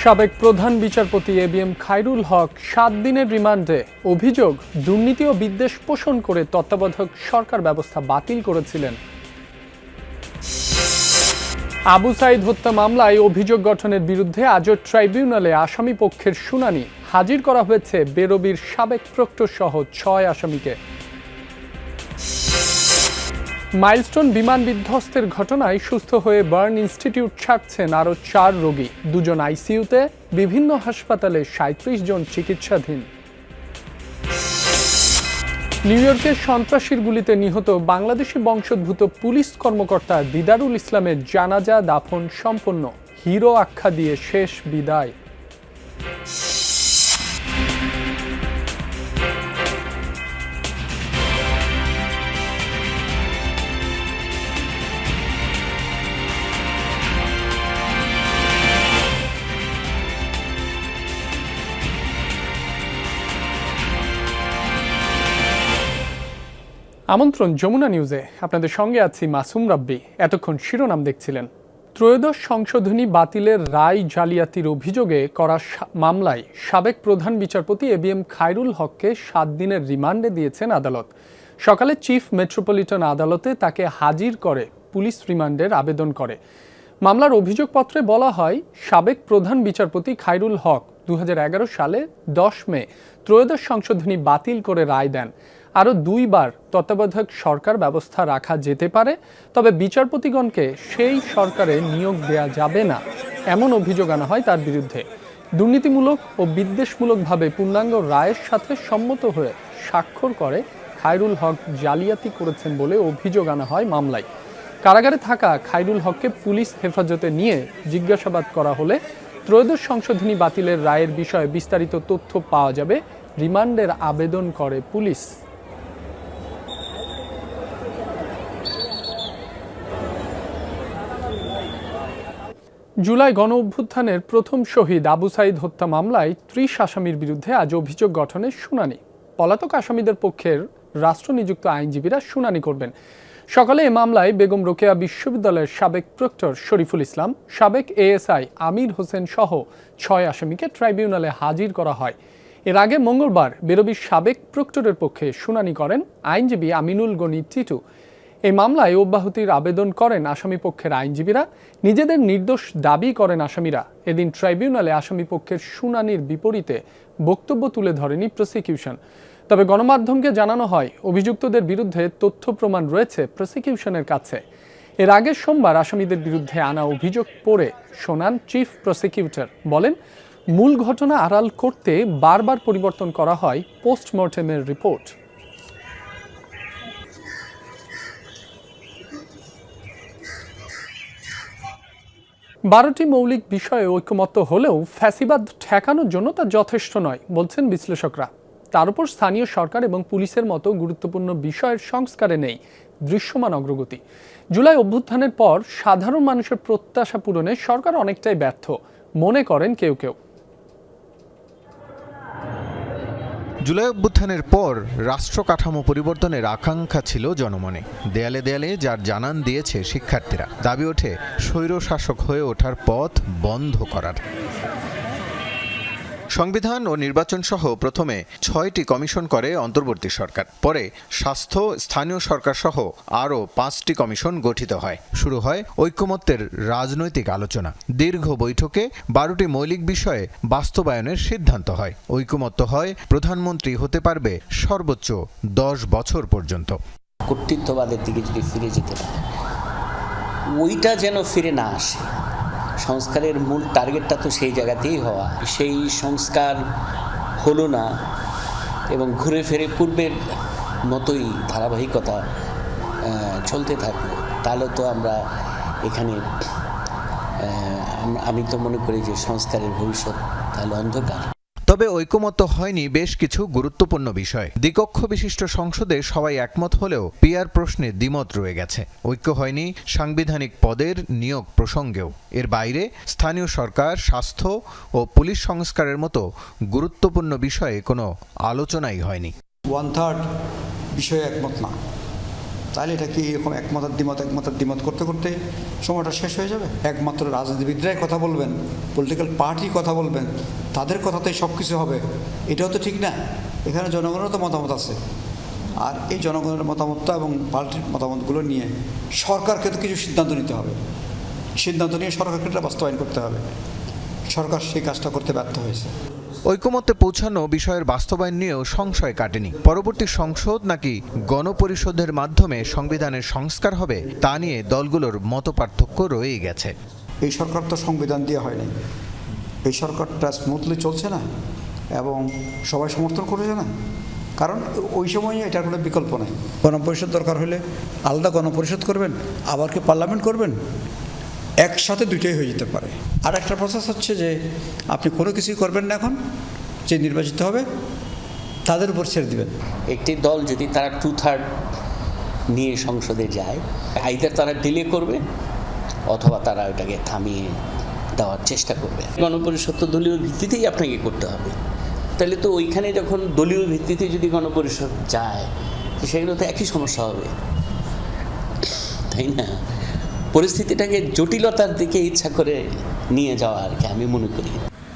সাবেক প্রধান বিচারপতি এবিএম খায়রুল হক ৭ দিনের রিমান্ডে। অভিযোগ, দুর্নীতি ও বিদ্বেষ পোষণ করে তত্ত্বাবধায়ক সরকার ব্যবস্থা বাতিল করেছিলেন। আবু সাঈদ হত্যা মামলায় অভিযোগ গঠনের বিরুদ্ধে আজও ট্রাইব্যুনালে আসামি পক্ষের শুনানি। হাজির করা হয়েছে বেরবির সাবেক প্রক্টর সহ ৬ আসামিকে। মাইলস্টোন বিমান বিধ্বস্তের ঘটনায় সুস্থ হয়ে বার্ন ইনস্টিটিউট ছাড়ছেন আরও ৪ রোগী। ২ জন আইসিইউতে, বিভিন্ন হাসপাতালে ৩৭ জন চিকিৎসাধীন। নিউ ইয়র্কের সন্ত্রাসীর গুলিতে নিহত বাংলাদেশি বংশোদ্ভূত পুলিশ কর্মকর্তা দিদারুল ইসলামের জানাজা দাফন সম্পন্ন। হিরো আখ্যা দিয়ে শেষ বিদায়। আমন্ত্রণ যমুনা নিউজে, আপনাদের সঙ্গে আছি মাসুম রাব্বি। এতক্ষণ শিরোনাম দেখছিলেন। ত্রয়োদশ সংশোধনী বাতিলের রায় জালিয়াতির অভিযোগে করা মামলায় সাবেক প্রধান বিচারপতি এবিএম খায়রুল হককে ৭ দিনের রিমান্ডে দিয়েছেন আদালত। সকালে চিফ মেট্রোপলিটন আদালতে তাকে হাজির করে পুলিশ রিমান্ডের আবেদন করে। মামলার অভিযোগপত্রে বলা হয়, সাবেক প্রধান বিচারপতি খায়রুল হক ২০১১ সালে ১০ মে ত্রয়োদশ সংশোধনী বাতিল করে রায় দেন। আরও ২ বার তত্ত্বাবধায়ক সরকার ব্যবস্থা রাখা যেতে পারে, তবে বিচারপতিগণকে সেই সরকারে নিয়োগ দেয়া যাবে না, এমন অভিযোগ আনা হয় তার বিরুদ্ধে। দুর্নীতিমূলক ও বিদ্বেষমূলকভাবে পূর্ণাঙ্গ রায়ের সাথে সম্মত হয়ে স্বাক্ষর করে খায়রুল হক জালিয়াতি করেছেন বলে অভিযোগ আনা হয় মামলায়। কারাগারে থাকা খায়রুল হককে পুলিশ হেফাজতে নিয়ে জিজ্ঞাসাবাদ করা হলে ত্রয়োদশ সংশোধনী বাতিলের রায়ের বিষয়ে বিস্তারিত তথ্য পাওয়া যাবে। রিমান্ডের আবেদন করে পুলিশ। জুলাই গণ অভ্যুত্থানের প্রথম শহীদ আবু সাঈদ হত্যা মামলায় ৩০ আসামির বিরুদ্ধে আজ অভিযোগ গঠনের শুনানি। পলাতক আসামিদের পক্ষের রাষ্ট্রনিযুক্ত আইনজীবীরা শুনানি করবেন। সকালে এ মামলায় বেগম রোকেয়া বিশ্ববিদ্যালয়ের সাবেক প্রক্টর শরীফুল ইসলাম, সাবেক এএসআই আমির হোসেন সহ ৬ আসামিকে ট্রাইব্যুনালে হাজির করা হয়। এর আগে মঙ্গলবার বেরবির সাবেক প্রক্টরের পক্ষে শুনানি করেন আইনজীবী আমিনুল গনি টিটু। এই মামলায় অব্যাহতির আবেদন করেন আসামি পক্ষের আইনজীবীরা। নিজেদের নির্দোষ দাবি করেন আসামিরা। এদিন ট্রাইব্যুনালে আসামি পক্ষের শুনানির বিপরীতে বক্তব্য তুলে ধরেনি প্রসিকিউশন। তবে গণমাধ্যমকে জানানো হয়, অভিযুক্তদের বিরুদ্ধে তথ্য প্রমাণ রয়েছে প্রসিকিউশনের কাছে। এর আগে সোমবার আসামিদের বিরুদ্ধে আনা অভিযোগ পড়ে শোনান চিফ প্রসিকিউটর। বলেন, মূল ঘটনা আড়াল করতে বারবার পরিবর্তন করা হয় পোস্টমর্টেমের রিপোর্ট। বারোটি মৌলিক বিষয়ে ঐকমত্য হলেও ফ্যাসিবাদ ঠেকানোর জন্য তা যথেষ্ট নয় বলছেন বিশ্লেষকরা। তার উপর স্থানীয় সরকার এবং পুলিশের মতো গুরুত্বপূর্ণ বিষয়ের সংস্কারে নেই দৃশ্যমান অগ্রগতি। জুলাই অভ্যুত্থানের পর সাধারণ মানুষের প্রত্যাশা পূরণে সরকার অনেকটাই ব্যর্থ মনে করেন কেউ কেউ। জুলাই অভ্যুত্থানের পর রাষ্ট্র কাঠামো পরিবর্তনের আকাঙ্ক্ষা ছিল জনমনে। দেয়ালে দেয়ালে যার জানান দিয়েছে শিক্ষার্থীরা। দাবি ওঠে স্বৈরশাসক হয়ে ওঠার পথ বন্ধ করার। সংবিধান ও নির্বাচন সহ প্রথমে ৬টি কমিশন করে অন্তর্বর্তী সরকার। পরে স্বাস্থ্য, স্থানীয় সরকার সহ আরও ৫টি কমিশন গঠিত হয়। শুরু হয় ঐকমত্যের রাজনৈতিক আলোচনা। দীর্ঘ বৈঠকে ১২টি মৌলিক বিষয়ে বাস্তবায়নের সিদ্ধান্ত হয়। ঐকমত্য হয় প্রধানমন্ত্রী হতে পারবে সর্বোচ্চ ১০ বছর পর্যন্ত। কর্তৃত্ববাদের দিকে যদি ফিরে যেতে পারে, ওইটা যেন ফিরে না আসে। সংস্কারের মূল টার্গেটটা তো সেই জায়গাতেই হওয়া। সেই সংস্কার হলো না এবং ঘুরে ফিরে পূর্বের মতোই ধারাবাহিকতা চলতে থাকলো, তাহলে তো আমরা এখানে আমি তো মনে করি যে সংস্কারের ভবিষ্যৎ তাহলে অন্ধকার। তবে ঐকমত্য হয়নি বেশ কিছু গুরুত্বপূর্ণ বিষয়। দ্বিকক্ষ বিশিষ্ট সংসদে সবাই একমত হলেও পিআর প্রশ্নে দ্বিমত রয়ে গেছে। ঐক্য হয়নি সাংবিধানিক পদের নিয়োগ প্রসঙ্গেও। এর বাইরে স্থানীয় সরকার, স্বাস্থ্য ও পুলিশ সংস্কারের মতো গুরুত্বপূর্ণ বিষয়ে কোনো আলোচনাই হয়নি। 1/3 বিষয়ে একমত না, তাহলে এটা কি এরকম একমতের দ্বিমত করতে করতে সময়টা শেষ হয়ে যাবে? একমাত্র রাজনীতিবিদরাই কথা বলবেন, পলিটিক্যাল পার্টি কথা বলবেন, তাদের কথাতেই সব কিছু হবে, এটাও তো ঠিক না। এখানে জনগণেরও তো মতামত আছে, আর এই জনগণের মতামতটা এবং পার্টির মতামতগুলো নিয়ে সরকারকে তো কিছু সিদ্ধান্ত নিতে হবে। সিদ্ধান্ত নিয়ে সরকারকে এটা বাস্তবায়ন করতে হবে। সরকার সেই কাজটা করতে ব্যর্থ হয়েছে। ঐকমত্যে পৌঁছানো বিষয়ের বাস্তবায়ন নিয়েও সংশয় কাটেনি। পরবর্তী সংসদ নাকি গণপরিষদের মাধ্যমে সংবিধানের সংস্কার হবে তা নিয়ে দলগুলোর মতপার্থক্য রয়েই গেছে। এই সরকার তো সংবিধান দিয়ে হয়নি, এই সরকারটা স্মুথলি চলছে না এবং সবাই সমর্থন করেছে না, কারণ ওই সময়ে এটার কোনো বিকল্প নেই। গণপরিষদ দরকার হলে আলাদা গণপরিষদ করবেন, আবার কি পার্লামেন্ট করবেন, একসাথে দুইটাই হয়ে যেতে পারে। আর একটা প্রসেস হচ্ছে যে আপনি কোনো কিছুই করবেন না, এখন যে নির্বাচিত হবে তাদের উপর ছেড়ে দিবেন। একটি দল যদি তারা 2/3 নিয়ে সংসদে যায়, আইদার তারা ডিলে করবে অথবা তারা ওটাকে থামিয়ে দেওয়ার চেষ্টা করবে। গণপরিষদ তো দলীয় ভিত্তিতেই আপনাকে করতে হবে। তাহলে তো ওইখানে যখন দলীয় ভিত্তিতে যদি গণপরিষদ যায়, সেগুলো তো একই সমস্যা হবে, তাই না? পরিস্থিতিটাকে জটিলতার দিকে ইচ্ছা করে নিয়ে যাওয়া আর কি আমি মনে করি।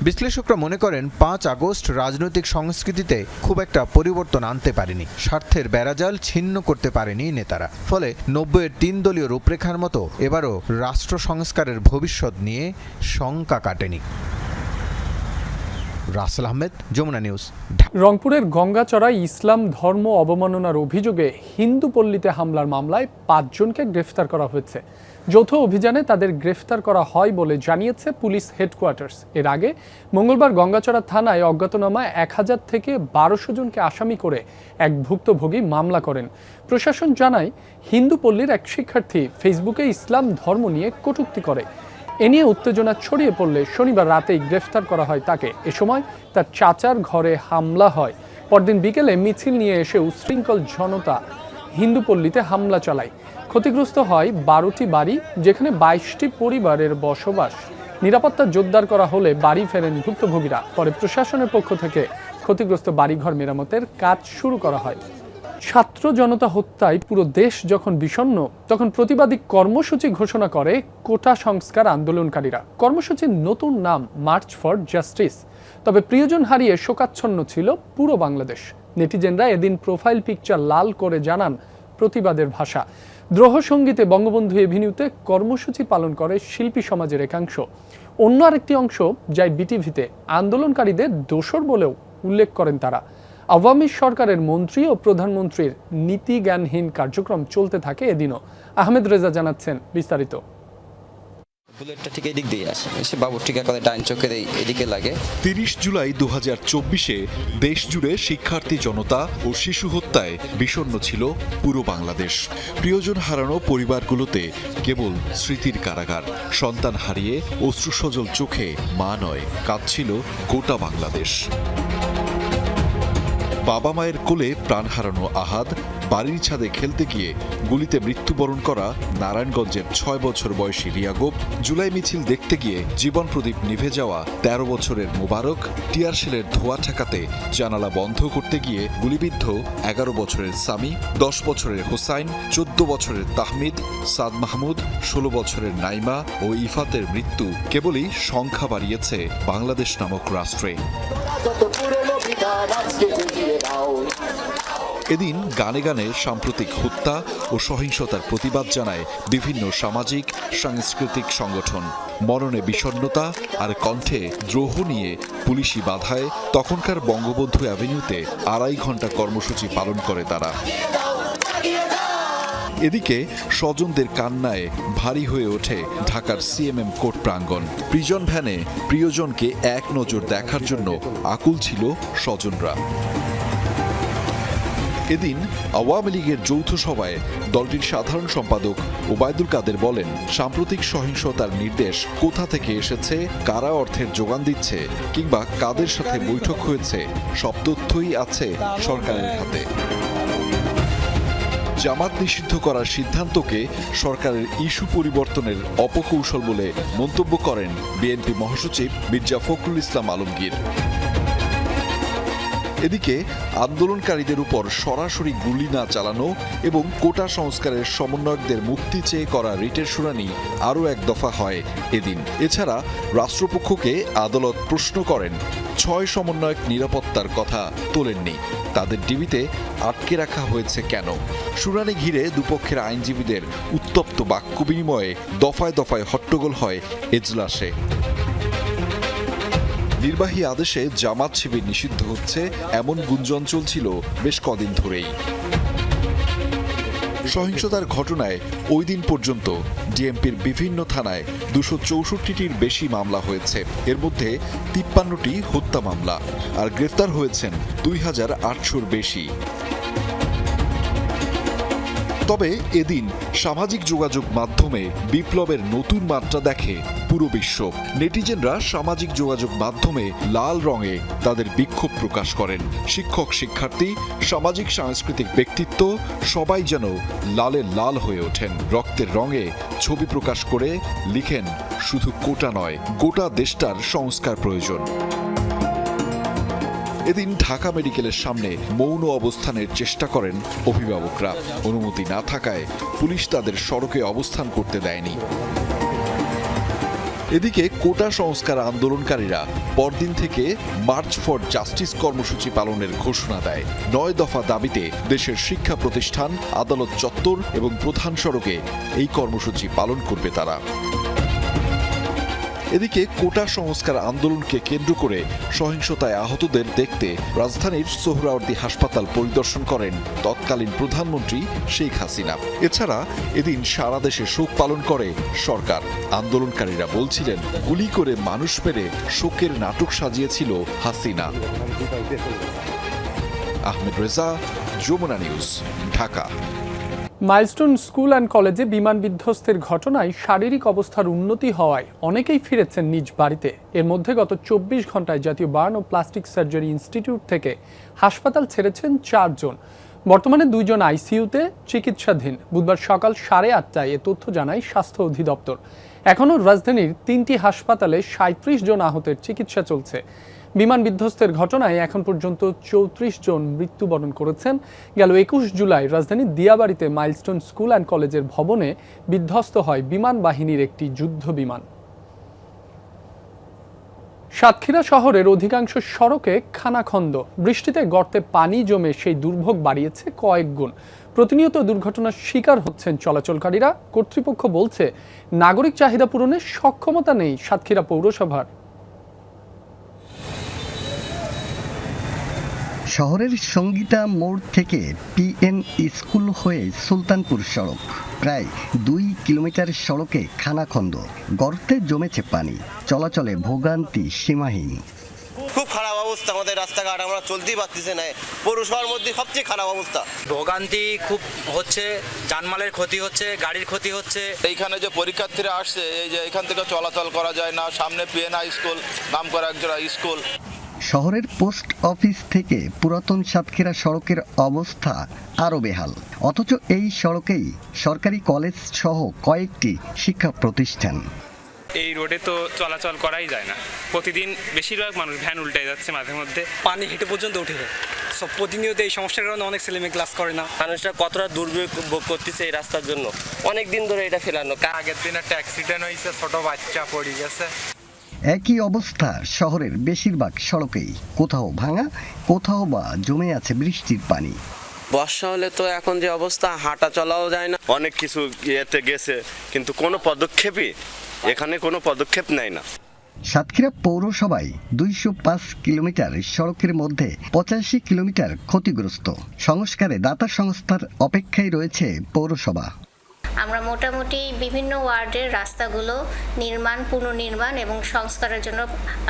বিশ্লেষকরা মনে করেন 5 আগস্ট রাজনৈতিক সংস্কৃতিতে খুব একটা পরিবর্তন আনতে পারেনি, স্বার্থের বেড়াজাল ছিন্ন করতে পারেনি নেতারা। ফলে 90-এর 3 দলীয় রূপরেখার মতো এবারও রাষ্ট্র সংস্কারের ভবিষ্যৎ নিয়ে শঙ্কা কাটেনি। রাসেল আহমেদ, যমুনা নিউজ। রংপুরের গঙ্গাচড়ায় ইসলাম ধর্ম অবমাননার অভিযোগে হিন্দু পল্লীতে হামলার মামলায় 5 জনকে গ্রেফতার করা হয়েছে। যৌথ অভিযানে তাদের গ্রেফতার করা হয় বলে জানিয়েছে পুলিশ হেডকোয়ার্টার্স। এর আগে মঙ্গলবার গঙ্গাচড়া থানায় অজ্ঞাতনামায় 1000 থেকে 1200 জনকে আসামি করে এক ভুক্তভোগী মামলা করেন। প্রশাসন জানায়, হিন্দু পল্লীর এক শিক্ষার্থী ফেসবুকে ইসলাম ধর্ম নিয়ে কটূক্তি করে। এ নিয়ে উত্তেজনা ছড়িয়ে পড়লে শনিবার রাতেই গ্রেফতার করা হয় তাকে। এ সময় তার চাচার ঘরে হামলা হয়। পরদিন বিকেলে মিছিল নিয়ে এসে উচ্ছৃঙ্খল জনতা হিন্দু পল্লীতে হামলা চালায়। ক্ষতিগ্রস্ত হয় 12টি বাড়ি, যেখানে 22টি পরিবারের বসবাস। নিরাপত্তা জোরদার করা হলে বাড়ি ফেরেন ভুক্তভোগীরা। পরে প্রশাসনের পক্ষ থেকে ক্ষতিগ্রস্ত বাড়িঘর মেরামতের কাজ শুরু করা হয়। ছাত্র জনতা হত্যায় পুরো দেশ যখন বিষণ্ণ, তখন প্রতিবাদী কর্মসূচি ঘোষণা করে কোটা সংস্কার আন্দোলনকারীরা। কর্মসূচির নতুন নাম মার্চ ফর জাস্টিস। তবে প্রিয়জন হারিয়ে শোকাচ্ছন্ন ছিল পুরো বাংলাদেশ। নেটিজেনরা এদিন প্রোফাইল পিকচার লাল করে জানান প্রতিবাদের ভাষা। দ্রোহ সঙ্গীতে বঙ্গবন্ধু এভিনিউতে কর্মসূচি পালন করে শিল্পী সমাজের একাংশ। অন্য আরেকটি অংশ যায় বিটিভিতে আন্দোলনকারীদের দোসর বলেও উল্লেখ করেন তারা। আওয়ামী সরকারের মন্ত্রী ও প্রধানমন্ত্রীর নীতিজ্ঞানহীন কার্যক্রম চলতে থাকে এদিনও। আহমেদ রেজা জানাচ্ছেন বিস্তারিত। বুলেটটা ঠিক এদিক দিয়ে আসে, এসে বাবুর টিকা করে ডাইন চোখের এদিকে লাগে। 30 জুলাই 2024-এ দেশ জুড়ে শিক্ষার্থী জনতা ও শিশু হত্যায় বিষণ্ণ ছিল পুরো বাংলাদেশ। প্রিয়জন হারানো পরিবারগুলোতে কেবল স্মৃতির কারাগার। সন্তান হারিয়ে অশ্রুসজল চোখে মা নয়, কাঁদছিল গোটা বাংলাদেশ। বাবা মায়ের কোলে প্রাণ হারানো আহাদ, বাড়ির ছাদে খেলতে গিয়ে গুলিতে মৃত্যুবরণ করা নারায়ণগঞ্জের 6 বছর বয়সী রিয়াগোপ, জুলাই মিছিল দেখতে গিয়ে জীবন প্রদীপ নিভে যাওয়া 13 বছরের মোবারক, টিয়ারশেলের ধোঁয়া ঠেকাতে জানালা বন্ধ করতে গিয়ে গুলিবিদ্ধ 11 বছরের সামি, 10 বছরের হোসাইন, 14 বছরের তাহমিদ, সাদ মাহমুদ, 16 বছরের নাইমা ও ইফাতের মৃত্যু কেবলই সংখ্যা বাড়িয়েছে বাংলাদেশ নামক রাষ্ট্রে। এদিন গানে গানে সাম্প্রতিক হত্যা ও সহিংসতার প্রতিবাদ জানায় বিভিন্ন সামাজিক সাংস্কৃতিক সংগঠন। মরণে বিষণ্ণতা আর কণ্ঠে দ্রোহ নিয়ে পুলিশি বাধায় তখনকার বঙ্গবন্ধু অ্যাভিনিউতে 2.5 ঘন্টা কর্মসূচি পালন করে তারা। এদিকে স্বজনদের কান্নায় ভারী হয়ে ওঠে ঢাকার সিএমএম কোর্ট প্রাঙ্গণ। প্রিজন ভ্যানে প্রিয়জনকে এক নজর দেখার জন্য আকুল ছিল স্বজনরা। এদিন আওয়ামী লীগের যৌথ সভায় দলটির সাধারণ সম্পাদক ওবায়দুল কাদের বলেন, সাম্প্রতিক সহিংসতার নির্দেশ কোথা থেকে এসেছে, কারা অর্থের যোগান দিচ্ছে কিংবা কাদের সাথে বৈঠক হয়েছে, সব তথ্যই আছে সরকারের হাতে। জামাত নিষিদ্ধ করার সিদ্ধান্তকে সরকারের ইস্যু পরিবর্তনের অপকৌশল বলে মন্তব্য করেন বিএনপি মহাসচিব মির্জা ফখরুল ইসলাম আলমগীর। এদিকে আন্দোলনকারীদের উপর সরাসরি গুলি না চালানো এবং কোটা সংস্কারের সমন্বয়কদের মুক্তি চেয়ে করা রিটের শুনানি আরও এক দফা হয় এদিন। এছাড়া রাষ্ট্রপক্ষকে আদালত প্রশ্ন করেন 6 সমন্বয়ক নিরাপত্তার কথা তোলেননি, তাদের ডিবিতে আটকে রাখা হয়েছে কেন। শুনানি ঘিরে দুপক্ষের আইনজীবীদের উত্তপ্ত বাক্য বিনিময়ে দফায় দফায় হট্টগোল হয় এজলাসে। নির্বাহী আদেশে জামাত শিবির নিষিদ্ধ হচ্ছে এমন গুঞ্জন চলছিল বেশ কদিন ধরেই। সহিংসতার ঘটনায় ওই দিন পর্যন্ত ডিএমপির বিভিন্ন থানায় 264টির বেশি মামলা হয়েছে। এর মধ্যে 53টি হত্যা মামলা, আর গ্রেফতার হয়েছেন 2800-র বেশি। তবে এদিন সামাজিক যোগাযোগ মাধ্যমে বিপ্লবের নতুন মাত্রা দেখে পুরো বিশ্ব। নেটিজেনরা সামাজিক যোগাযোগ মাধ্যমে লাল রঙে তাদের বিক্ষোভ প্রকাশ করেন। শিক্ষক, শিক্ষার্থী, সামাজিক সাংস্কৃতিক ব্যক্তিত্ব সবাই যেন লালে লাল হয়ে ওঠেন। রক্তের রঙে ছবি প্রকাশ করে লিখেন, শুধু কোটা নয়, গোটা দেশটার সংস্কার প্রয়োজন। এদিন ঢাকা মেডিকেলের সামনে মৌন অবস্থানের চেষ্টা করেন অভিভাবকরা। অনুমতি না থাকায় পুলিশ তাদের সড়কে অবস্থান করতে দেয়নি। এদিকে কোটা সংস্কার আন্দোলনকারীরা পরদিন থেকে মার্চ ফর জাস্টিস কর্মসূচি পালনের ঘোষণা দেয়। 9 দফা দাবিতে দেশের শিক্ষা প্রতিষ্ঠান, আদালত চত্বর এবং প্রধান সড়কে এই কর্মসূচি পালন করবে তারা। এদিকে কোটা সংস্কার আন্দোলনকে কেন্দ্র করে সহিংসতায় আহতদের দেখতে রাজধানীর সোহরাওয়ার্দী হাসপাতাল পরিদর্শন করেন তৎকালীন প্রধানমন্ত্রী শেখ হাসিনা। এছাড়া এদিন সারা দেশে শোক পালন করে সরকার। আন্দোলনকারীরা বলছিলেন, গুলি করে মানুষ মেরে শোকের নাটক সাজিয়েছিল Hasina. Ahmed Reza, Jamuna news, Dhaka. Milestone school and কলেজে বিমান বিধ্বস্তের ঘটনায় শারীরিক অবস্থার উন্নতি হওয়ায় অনেকেই ফিরেছেন নিজ বাড়িতে। এর মধ্যে গত 24 ঘন্টায় জাতীয় বার্ন ও প্লাস্টিক সার্জারি ইনস্টিটিউট থেকে হাসপাতাল ছেড়েছেন 4 জন। বর্তমানে 2 জন আইসিইউতে চিকিৎসাধীন। বুধবার সকাল 8:30টায় এ তথ্য জানায় স্বাস্থ্য অধিদপ্তর। এখনও রাজধানীর 3টি হাসপাতালে 37 জন আহতের চিকিৎসা চলছে। বিমান বিধ্বস্তের ঘটনায় এখন পর্যন্ত 34 জন মৃত্যুবরণ করেছেন। গেল 21 জুলাই রাজধানীর দিয়াবাড়িতে মাইলস্টোন স্কুল অ্যান্ড কলেজের ভবনে বিধ্বস্ত হয় বিমান বাহিনীর একটি যুদ্ধ বিমান। সাতক্ষীরা শহরের অধিকাংশ সড়কে খানাখন্দ। বৃষ্টিতে গর্তে পানি জমে সেই দুর্ভোগ বাড়িয়েছে কয়েক গুণ। প্রতিনিয়ত দুর্ঘটনার শিকার হচ্ছেন চলাচলকারীরা। কর্তৃপক্ষ বলছে, নাগরিক চাহিদা পূরণের সক্ষমতা নেই সাতক্ষীরা পৌরসভার। শহরের সঙ্গীতা মোড় থেকে পিএন স্কুল হয়ে সুলতানপুর সড়ক, প্রায় 2 কিলোমিটার সড়কে খানাখন্দ, গর্তে জমেছে পানি, চলাচলে ভোগান্তি সীমাহীন। খুব খারাপ অবস্থা আমাদের রাস্তাঘাট, আমরা চলতেই পারতেছি না। পৌরসভার মধ্যে সবচেয়ে খারাপ অবস্থা, ভোগান্তি খুব হচ্ছে, জানমালের ক্ষতি হচ্ছে, গাড়ির ক্ষতি হচ্ছে। এইখানে যে পরীক্ষার্থীরা আসছে, এই যে এখান থেকে চলাচল করা যায় না। সামনে পিএন হাই স্কুল, নাম করা একজোড়া স্কুল। শহরের পোস্ট অফিস থেকে পুরাতন সাতক্ষীরা সড়কের অবস্থা আরও বেহাল। অথচ এই সড়কেই সরকারি কলেজ সহ কয়েকটি শিক্ষা প্রতিষ্ঠান। এই রোডে তো চলাচল করাই যায় না। প্রতিদিন বেশিরভাগ মানুষ ভ্যান উল্টে যাচ্ছে, মাঝে মধ্যে পানি হেঁটে পর্যন্ত উঠে যায়। সব প্রতিনিয়ত এই সমস্যার কারণে অনেক ছেলেমেয়ে ক্লাস করে না। মানুষরা কতটা দুর্ভোগ করতেছে এই রাস্তার জন্য। অনেক দিন ধরে এটা ফেলানো। আগের দিন একটা অ্যাক্সিডেন্ট হয়েছে, ছোট বাচ্চা পড়ে গেছে। একই অবস্থা শহরের বেশিরভাগ সড়কেই, কোথাও ভাঙা, কোথাও বা জমে আছে বৃষ্টির পানি। বর্ষা হলে তো এখন যে অবস্থা, হাঁটা চলাও যায় না। অনেক কিছু ইয়েতে গেছে, কিন্তু কোনো পদক্ষেপই এখানে কোনো পদক্ষেপ নেয় না। সাতক্ষীরা পৌরসভায় 205 কিলোমিটার সড়কের মধ্যে 85 কিলোমিটার ক্ষতিগ্রস্ত। সংস্কারে দাতা সংস্থার অপেক্ষায় রয়েছে পৌরসভা। আমরা মোটামুটি বিভিন্ন ওয়ার্ডের রাস্তাগুলো পুনর্নির্মাণ এবং সংস্কারের জন্য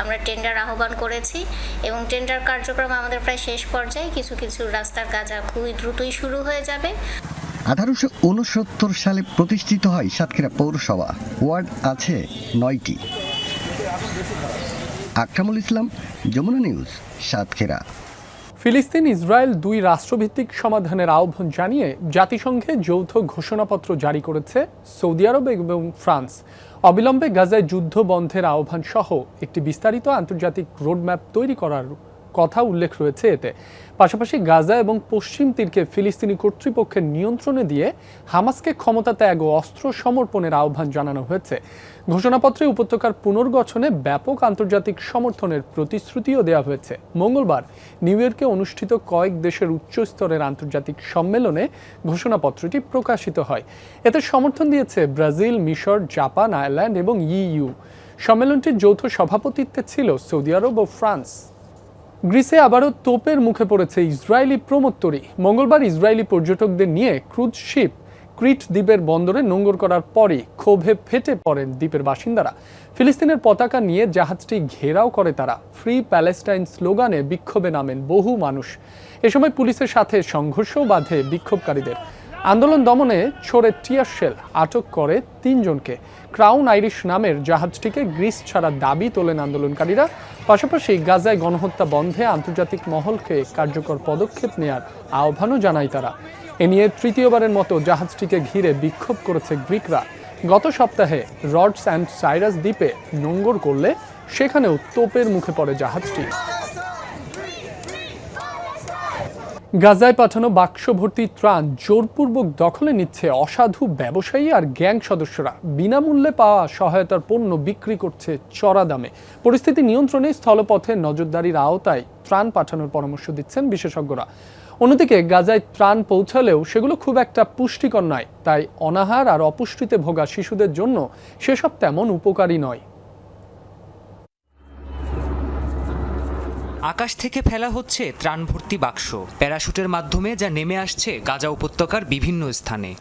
আমরা টেন্ডার আহ্বান করেছি এবং টেন্ডার কার্যক্রম আমাদের প্রায় শেষ পর্যায়ে। কিছু কিছু রাস্তার কাজ খুবই দ্রুতই শুরু হয়ে যাবে। 1869 সালে প্রতিষ্ঠিত হয় সাতক্ষীরা পৌরসভা। ওয়ার্ড আছে 9টি। আকরামুল ইসলাম, যমুনা নিউজ, সাতক্ষীরা। ফিলিস্তিন ইসরায়েল 2 রাষ্ট্রভিত্তিক সমাধানের আহ্বান জানিয়ে জাতিসংঘে যৌথ ঘোষণাপত্র জারি করেছে সৌদি আরব এবং ফ্রান্স। অবিলম্বে গাজায় যুদ্ধ বন্ধের আহ্বান সহ একটি বিস্তারিত আন্তর্জাতিক রোডম্যাপ তৈরি করার কথা উল্লেখ রয়েছে এতে। পাশাপাশি গাজা এবং পশ্চিম তীরকে ফিলিস্তিনি কর্তৃপক্ষের নিয়ন্ত্রণে দিয়ে হামাসকে ক্ষমতা ত্যাগ ও অস্ত্র সমর্পণের আহ্বান জানানো হয়েছে। ঘোষণাপত্রে উপত্যকার পুনর্গঠনে ব্যাপক আন্তর্জাতিক সমর্থনের প্রতিশ্রুতিও দেওয়া হয়েছে। মঙ্গলবার নিউ ইয়র্কে অনুষ্ঠিত কয়েক দেশের উচ্চস্তরের আন্তর্জাতিক সম্মেলনে ঘোষণাপত্রটি প্রকাশিত হয়। এতে সমর্থন দিয়েছে ব্রাজিল, মিশর, জাপান, আয়ারল্যান্ড এবং ইইউ। সম্মেলনটির যৌথ সভাপতিত্বে ছিল সৌদি আরব ও ফ্রান্স। গ্রিসে আবারও তোপের মুখে পড়েছে ইসরায়েলি প্রমোত্তরি। মঙ্গলবার ইসরায়েলি পর্যটকদের নিয়ে ক্রুজ শিপ ক্রিট দ্বীপের বন্দরে নোঙর করার পরই ক্ষোভে ফেটে পড়েন দ্বীপের বাসিন্দারা। ফিলিস্তিনের পতাকা নিয়ে জাহাজটি ঘেরাও করে তারা। ফ্রি প্যালেস্টাইন স্লোগানে বিক্ষোভে নামেন বহু মানুষ। এ সময় পুলিশের সাথে সংঘর্ষও বাধে বিক্ষোভকারীদের। আন্দোলন দমনে ছোড়ে টিয়ার শেল, আটক করে 3 জনকে। ক্রাউন আইরিশ নামের জাহাজটিকে গ্রিস ছাড়ার দাবি তোলেন আন্দোলনকারীরা। পাশাপাশি গাজায় গণহত্যা বন্ধে আন্তর্জাতিক মহলকে কার্যকর পদক্ষেপ নেয়ার আহ্বানও জানায় তারা। এ নিয়ে তৃতীয়বারের মতো জাহাজটিকে ঘিরে বিক্ষোভ করেছে গ্রিকরা। গত সপ্তাহে রডস অ্যান্ড সাইরাস দ্বীপে নোঙর করলে সেখানেও তোপের মুখে পড়ে জাহাজটি। গাজায় পাঠানো বাক্স ভর্তি ত্রাণ জোরপূর্বক দখলে নিচ্ছে অসাধু ব্যবসায়ী আর গ্যাং সদস্যরা। বিনামূল্যে পাওয়া সহায়তার পণ্য বিক্রি করছে চড়া দামে। পরিস্থিতি নিয়ন্ত্রণে স্থলপথে নজরদারির আওতায় ত্রাণ পাঠানোর পরামর্শ দিচ্ছেন বিশেষজ্ঞরা। অন্যদিকে গাজায় ত্রাণ পৌঁছালেও সেগুলো খুব একটা পুষ্টিকর নয়, তাই অনাহার আর অপুষ্টিতে ভোগা শিশুদের জন্য সেসব তেমন উপকারী নয়। আকাশ থেকে ফেলা হচ্ছে ত্রাণ ভর্তি বাক্স, প্যারাশুটের মাধ্যমে যা নেমে আসছে গাজা উপত্যকার বিভিন্ন স্থানে।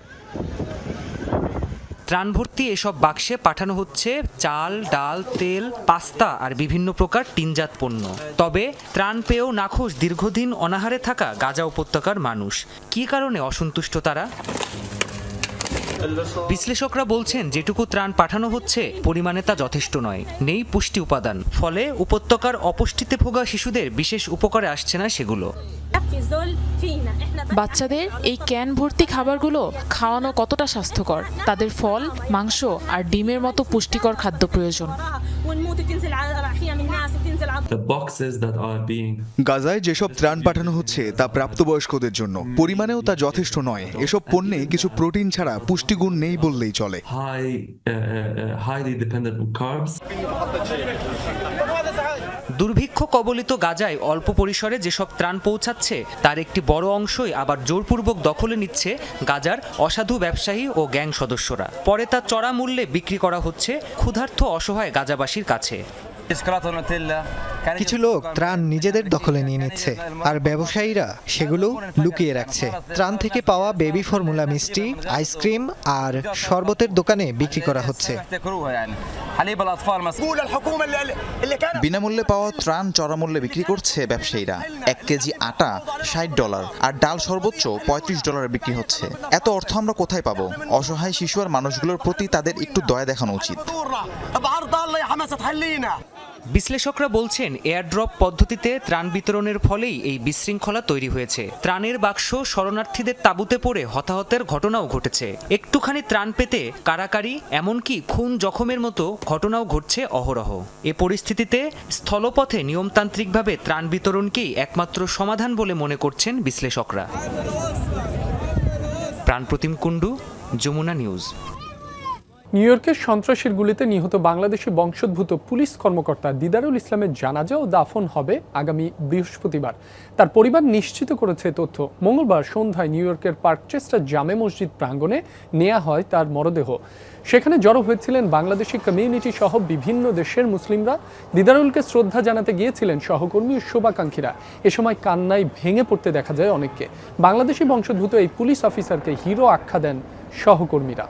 ত্রাণ ভর্তি এসব বাক্সে পাঠানো হচ্ছে চাল, ডাল, তেল, পাস্তা আর বিভিন্ন প্রকার টিনজাত পণ্য। তবে ত্রাণ পেয়েও নাখোশ দীর্ঘদিন অনাহারে থাকা গাজা উপত্যকার মানুষ। কী কারণে অসন্তুষ্ট তারা? বিশ্লেষকরা বলছেন যেটুকু ত্রাণ পাঠানো হচ্ছে পরিমাণে তা যথেষ্ট নয়, নেই পুষ্টি উপাদান। ফলে উপত্যকার অপুষ্টিতে ভোগা শিশুদের বিশেষ উপকারে আসছে না সেগুলো। বাচ্চাদের এই ক্যান ভর্তি খাবারগুলো খাওয়ানো কতটা স্বাস্থ্যকর? তাদের ফল, মাংস আর ডিমের মতো পুষ্টিকর খাদ্য প্রয়োজন। গাজায় যেসব ত্রাণ পাঠানো হচ্ছে তা প্রাপ্তবয়স্কদের জন্য, পরিমাণেও তা যথেষ্ট নয়। এসব পণ্যে কিছু প্রোটিন ছাড়া পুষ্টিগুণ নেই বললেই চলে। দুর্ভিক্ষ কবলিত গাজায় অল্প পরিসরে যেসব ত্রাণ পৌঁছাচ্ছে তার একটি বড় অংশই আবার জোরপূর্বক দখলে নিচ্ছে গাজার অসাধু ব্যবসায়ী ও গ্যাং সদস্যরা। পরে তা চড়া মূল্যে বিক্রি করা হচ্ছে ক্ষুধার্ত অসহায় গাজাবাসীর কাছে। কিছু লোক ত্রাণ নিজেদের দখলে নিয়ে নিচ্ছে আর ব্যবসায়ীরা সেগুলো লুকিয়ে রাখছে। ত্রাণ থেকে পাওয়া বেবি ফর্মুলা মিষ্টি, আইসক্রিম আর শরবতের দোকানে বিক্রি করা হচ্ছে। বিনামূল্যে পাওয়া ত্রাণ চড়ামূল্যে বিক্রি করছে ব্যবসায়ীরা। 1 কেজি আটা $60 আর ডাল সর্বোচ্চ $35 বিক্রি হচ্ছে। এত অর্থ আমরা কোথায় পাবো? অসহায় শিশু আর মানুষগুলোর প্রতি তাদের একটু দয়া দেখানো উচিত। বিশ্লেষকরা বলছেন এয়ারড্রপ পদ্ধতিতে ত্রাণ বিতরণের ফলেই এই বিশৃঙ্খলা তৈরি হয়েছে। ত্রাণের বাক্স শরণার্থীদের তাঁবুতে পড়ে হতাহতের ঘটনাও ঘটেছে। একটুখানি ত্রাণ পেতে কারাকারি, এমনকি খুন জখমের মতো ঘটনাও ঘটছে অহরহ। এ পরিস্থিতিতে স্থলপথে নিয়মতান্ত্রিকভাবে ত্রাণ বিতরণকেই একমাত্র সমাধান বলে মনে করছেন বিশ্লেষকরা। প্রাণপ্রতিম কুণ্ডু, যমুনা নিউজ। নিউ ইয়র্কের সন্ত্রাসীর গুলিতে নিহত বাংলাদেশি বংশোদ্ভূত পুলিশ কর্মকর্তা দিদারুল ইসলামের জানাজা ও দাফন হবে আগামী বৃহস্পতিবার। তার পরিবার নিশ্চিত করেছে তথ্য। মঙ্গলবার সন্ধ্যায় নিউ ইয়র্কের পার্কচেস্টার জামে মসজিদ প্রাঙ্গণে নেওয়া হয় তার মরদেহ। সেখানে জড়ো হয়েছিলেন বাংলাদেশি কমিউনিটি সহ বিভিন্ন দেশের মুসলিমরা। দিদারুলকে শ্রদ্ধা জানাতে গিয়েছিলেন সহকর্মী ও শুভাকাঙ্ক্ষীরা। এ সময় কান্নায় ভেঙে পড়তে দেখা যায় অনেককে। বাংলাদেশি বংশোদ্ভূত এই পুলিশ অফিসারকে হিরো আখ্যা দেন সহকর্মীরা।